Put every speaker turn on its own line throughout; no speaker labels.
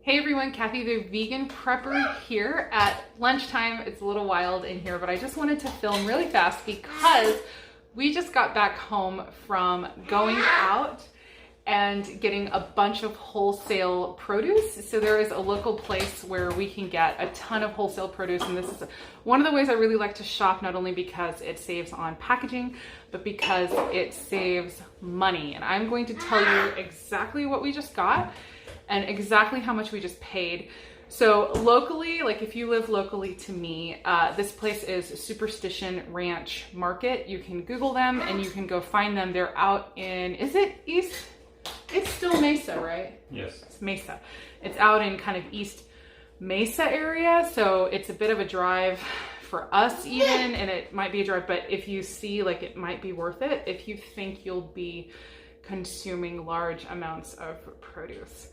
Hey everyone, Kathy the Vegan Prepper here at lunchtime. It's a little wild in here, but I just wanted to film really fast because we just got back home from going out and getting a bunch of wholesale produce. So there is a local place where we can get a ton of wholesale produce, and this is one of the ways I really like to shop, not only because it saves on packaging, but because it saves money. And I'm going to tell you exactly what we just got and exactly how much we just paid. So locally, like if you live locally to me, this place is Superstition Ranch Market. You can Google them and you can go find them. They're out in, is it East? It's still Mesa, right?
Yes.
It's Mesa. It's out in kind of East Mesa area. So it's a bit of a drive for us even, and it might be a drive, but if you see, like, it might be worth it if you think you'll be consuming large amounts of produce.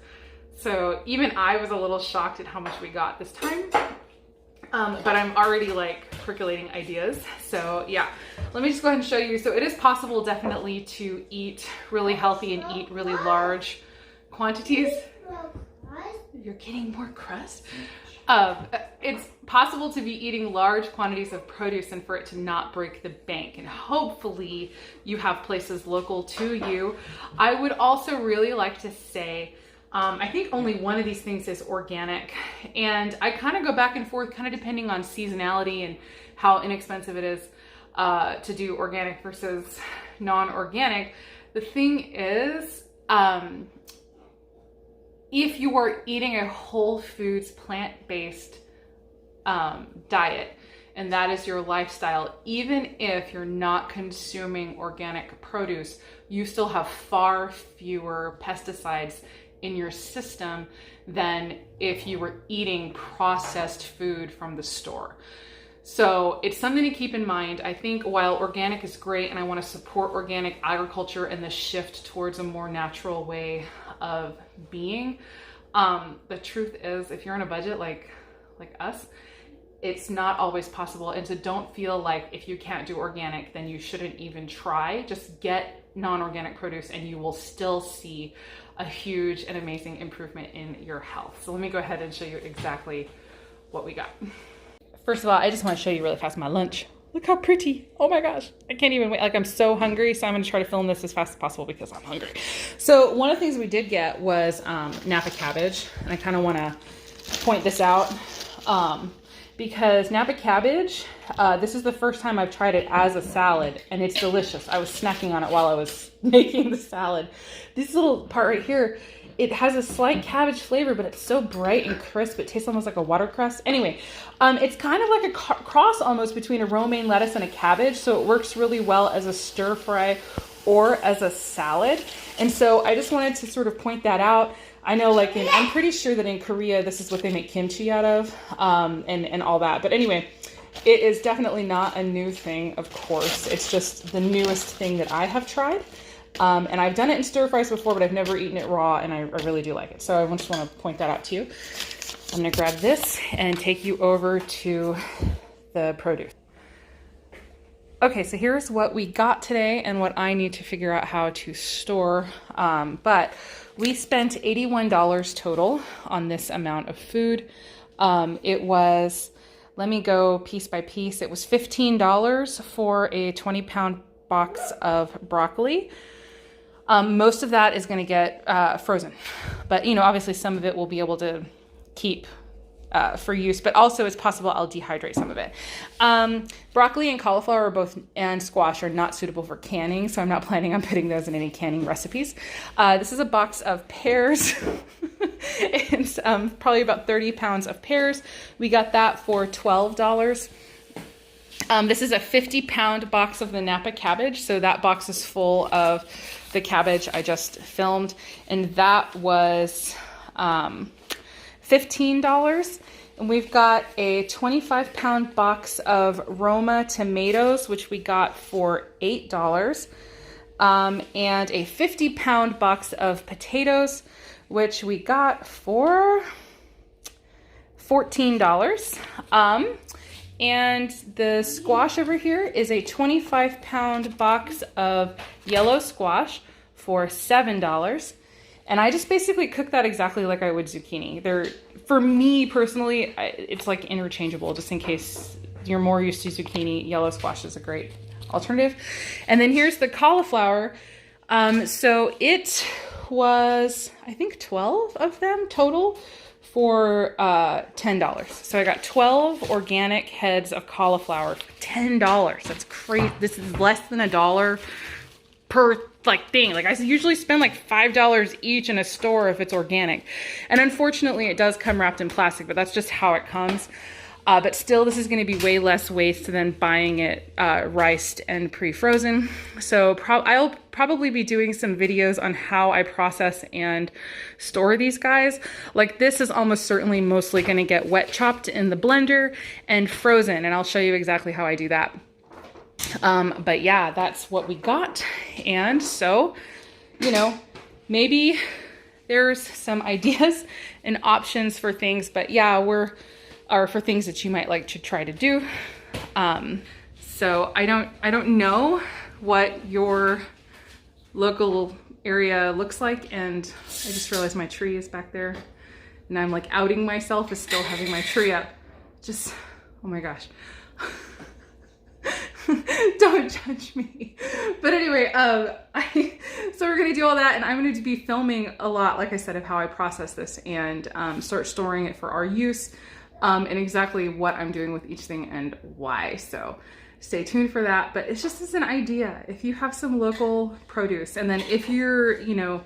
So even I was a little shocked at how much we got this time, but I'm already like percolating ideas. So yeah, let me just go ahead and show you. So it is possible definitely to eat really healthy and eat really large quantities. You're getting more crust. It's possible to be eating large quantities of produce and for it to not break the bank. And hopefully you have places local to you. I would also really like to say, I think only one of these things is organic, and I kind of go back and forth kind of depending on seasonality and how inexpensive it is to do organic versus non-organic. The thing is, if you are eating a whole foods plant-based diet and that is your lifestyle, even if you're not consuming organic produce, you still have far fewer pesticides in your system than if you were eating processed food from the store. So it's something to keep in mind. I think while organic is great and I want to support organic agriculture and the shift towards a more natural way of being, the truth is if you're on a budget like us, it's not always possible. And so don't feel like if you can't do organic, then you shouldn't even try. Just get non-organic produce and you will still see a huge and amazing improvement in your health. So let me go ahead and show you exactly what we got. First of all, I just want to show you really fast my lunch. Look how pretty. Oh my gosh. I can't even wait. Like, I'm so hungry, so I'm going to try to film this as fast as possible because I'm hungry. So one of the things we did get was Napa cabbage. And I kind of want to point this out because Napa cabbage, this is the first time I've tried it as a salad, and it's delicious. I was snacking on it while I was making the salad. This little part right here, it has a slight cabbage flavor, but it's so bright and crisp. It tastes almost like a watercress. Anyway, it's kind of like a cross almost between a romaine lettuce and a cabbage. So it works really well as a stir fry or as a salad. And so I just wanted to sort of point that out. I know, like, I'm pretty sure that in Korea, this is what they make kimchi out of, and all that. But anyway, it is definitely not a new thing, of course. It's just the newest thing that I have tried. And I've done it in stir fries before, but I've never eaten it raw, and I really do like it. So I just want to point that out to you. I'm going to grab this and take you over to the produce. Okay, so here's what we got today and what I need to figure out how to store. But we spent $81 total on this amount of food. It was, let me go piece by piece. It was $15 for a 20-pound box of broccoli. Most of that is going to get frozen, but obviously some of it we'll be able to keep for use, but also it's possible I'll dehydrate some of it. Broccoli and cauliflower and squash are not suitable for canning, so I'm not planning on putting those in any canning recipes. This is a box of pears. It's probably about 30 pounds of pears. We got that for $12. This is a 50-pound box of the Napa cabbage, so that box is full of the cabbage I just filmed, and that was $15. And we've got a 25-pound box of Roma tomatoes, which we got for $8, and a 50-pound box of potatoes, which we got for $14. And the squash over here is a 25-pound box of yellow squash for $7. And I just basically cook that exactly like I would zucchini. For me personally, it's like interchangeable, just in case you're more used to zucchini. Yellow squash is a great alternative. And then here's the cauliflower. So it was, I think 12 of them total for $10. So I got 12 organic heads of cauliflower for $10. That's crazy. This is less than $1 per like thing. Like I usually spend like $5 each in a store if it's organic. And unfortunately it does come wrapped in plastic, but that's just how it comes. But still, this is going to be way less waste than buying it riced and pre-frozen. So I'll probably be doing some videos on how I process and store these guys. Like this is almost certainly mostly going to get wet chopped in the blender and frozen, and I'll show you exactly how I do that. But yeah, that's what we got. And so, you know, maybe there's some ideas and options for things, but yeah, or for things that you might like to try to do. So I don't know what your local area looks like, and I just realized my tree is back there, and I'm like outing myself as still having my tree up. Just, oh my gosh. Don't judge me. But anyway, so we're gonna do all that, and I'm gonna be filming a lot, like I said, of how I process this and start storing it for our use. And exactly what I'm doing with each thing and why. So stay tuned for that. But it's just as an idea, if you have some local produce, and then if you're, you know,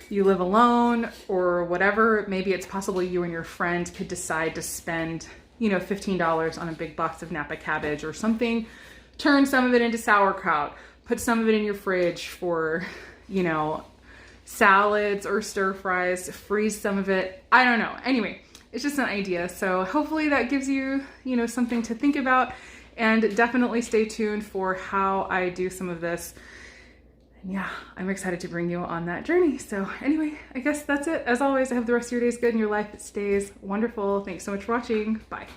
you live alone or whatever, maybe it's possible you and your friend could decide to spend, you know, $15 on a big box of Napa cabbage or something, turn some of it into sauerkraut, put some of it in your fridge for, you know, salads or stir fries, freeze some of it. I don't know. Anyway, it's just an idea. So hopefully that gives you, you know, something to think about, and definitely stay tuned for how I do some of this. And yeah, I'm excited to bring you on that journey. So anyway, I guess that's it. As always, I hope the rest of your day is good and your life stays wonderful. Thanks so much for watching. Bye.